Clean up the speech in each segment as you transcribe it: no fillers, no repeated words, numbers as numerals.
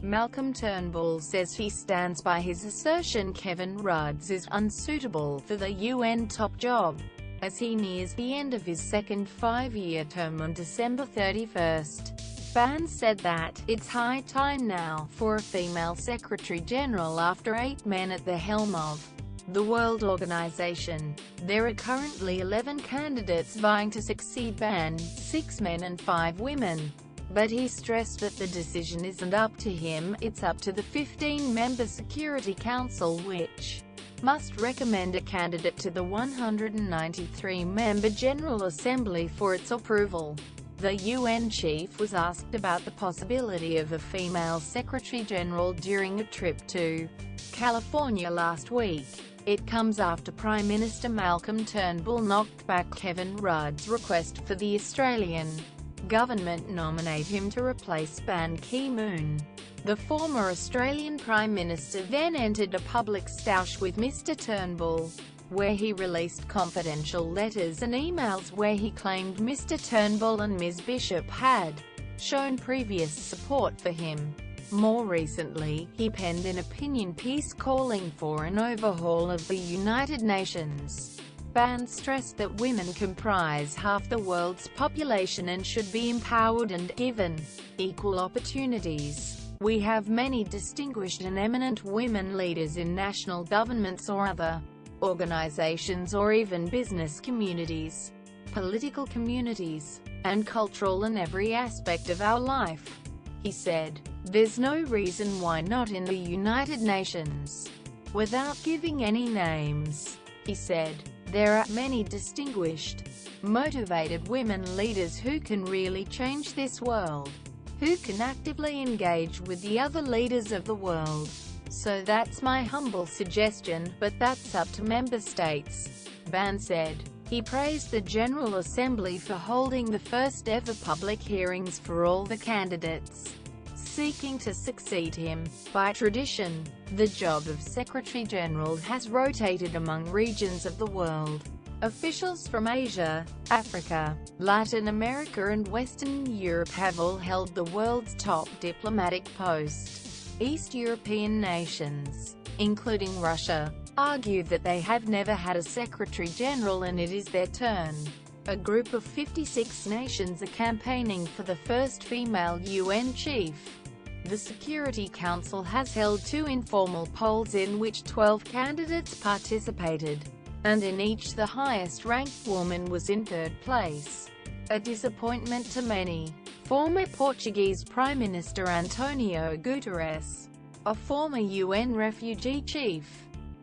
Malcolm Turnbull says he stands by his assertion Kevin Rudd's is unsuitable for the UN top job, as he nears the end of his second 5-year term on December 31st. Ban said that, "It's high time now for a female Secretary-General after 8 men at the helm of the World Organization. There are currently 11 candidates vying to succeed Ban, 6 men and 5 women. But he stressed that the decision isn't up to him, it's up to the 15-member Security Council, which must recommend a candidate to the 193-member General Assembly for its approval." The UN chief was asked about the possibility of a female Secretary-General during a trip to California last week. It comes after Prime Minister Malcolm Turnbull knocked back Kevin Rudd's request for the Australian government nominate him to replace Ban Ki Moon. The former Australian Prime Minister then entered a public stoush with Mr Turnbull, where he released confidential letters and emails where he claimed Mr Turnbull and Ms Bishop had shown previous support for him. More recently, he penned an opinion piece calling for an overhaul of the United Nations. Ban stressed that women comprise half the world's population and should be empowered and given equal opportunities. "We have many distinguished and eminent women leaders in national governments or other organizations or even business communities, political communities, and cultural and every aspect of our life," he said. "There's no reason why not in the United Nations." Without giving any names, he said, "There are many distinguished, motivated women leaders who can really change this world, who can actively engage with the other leaders of the world. So that's my humble suggestion, but that's up to member states," Ban said. He praised the General Assembly for holding the first ever public hearings for all the candidates seeking to succeed him. By tradition, the job of Secretary-General has rotated among regions of the world. Officials from Asia, Africa, Latin America and Western Europe have all held the world's top diplomatic post. East European nations, including Russia, argue that they have never had a Secretary-General and it is their turn. A group of 56 nations are campaigning for the first female UN chief. The Security Council has held 2 informal polls in which 12 candidates participated, and in each the highest-ranked woman was in 3rd place. A disappointment to many. Former Portuguese Prime Minister Antonio Guterres, a former UN refugee chief,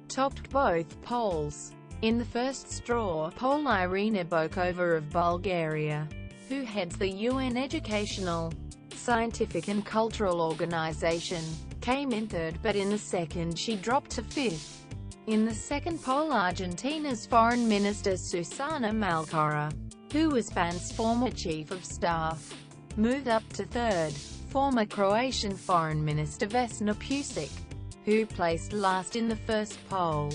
topped both polls. In the first straw poll, Irina Bokova of Bulgaria, who heads the UN Educational, Scientific and Cultural Organization, came in 3rd, but in the second she dropped to 5th. In the second poll, Argentina's Foreign Minister Susana Malcorra, who was Ban's former chief of staff, moved up to 3rd. Former Croatian Foreign Minister Vesna Pusic, who placed last in the first poll,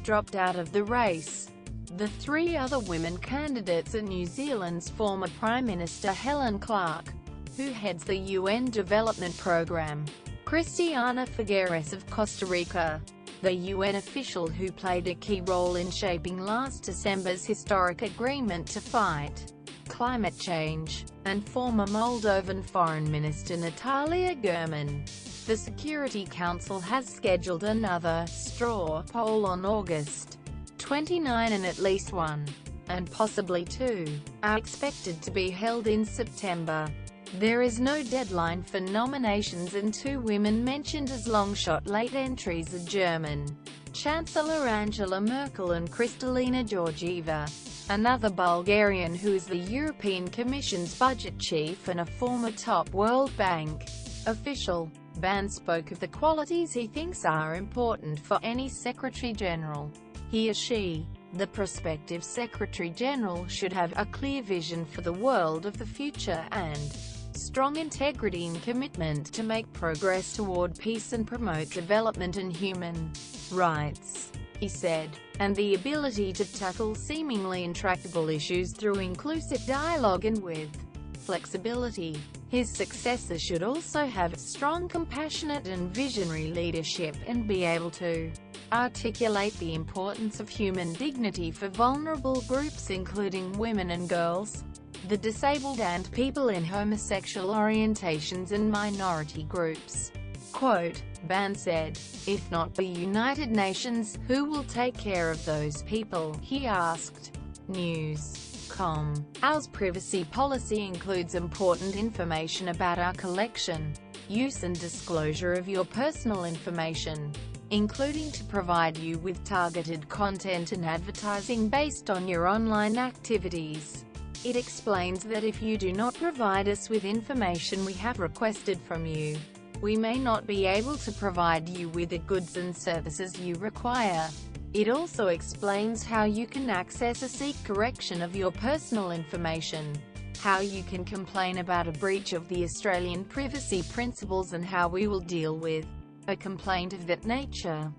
dropped out of the race. The 3 other women candidates are New Zealand's former Prime Minister Helen Clark, who heads the UN Development Programme, Christiana Figueres of Costa Rica, the UN official who played a key role in shaping last December's historic agreement to fight climate change, and former Moldovan Foreign Minister Natalia Gurman. The Security Council has scheduled another straw poll on August 29 and at least 1, and possibly 2, are expected to be held in September. There is no deadline for nominations and 2 women mentioned as long-shot late entries are German Chancellor Angela Merkel and Kristalina Georgieva, another Bulgarian who is the European Commission's budget chief and a former top World Bank official. Ban spoke of the qualities he thinks are important for any Secretary-General. He or she, the prospective Secretary-General, should have a clear vision for the world of the future and strong integrity and commitment to make progress toward peace and promote development and human rights, he said, and the ability to tackle seemingly intractable issues through inclusive dialogue and with flexibility. His successor should also have strong, compassionate and visionary leadership, and be able to articulate the importance of human dignity for vulnerable groups including women and girls, the disabled and people in homosexual orientations and minority groups. Quote, Ban said, "If not the United Nations, who will take care of those people?" he asked. News.com. Our privacy policy includes important information about our collection, use and disclosure of your personal information, including to provide you with targeted content and advertising based on your online activities. It explains that if you do not provide us with information we have requested from you, we may not be able to provide you with the goods and services you require. It also explains how you can access or seek correction of your personal information, how you can complain about a breach of the Australian privacy principles, and how we will deal with a complaint of that nature.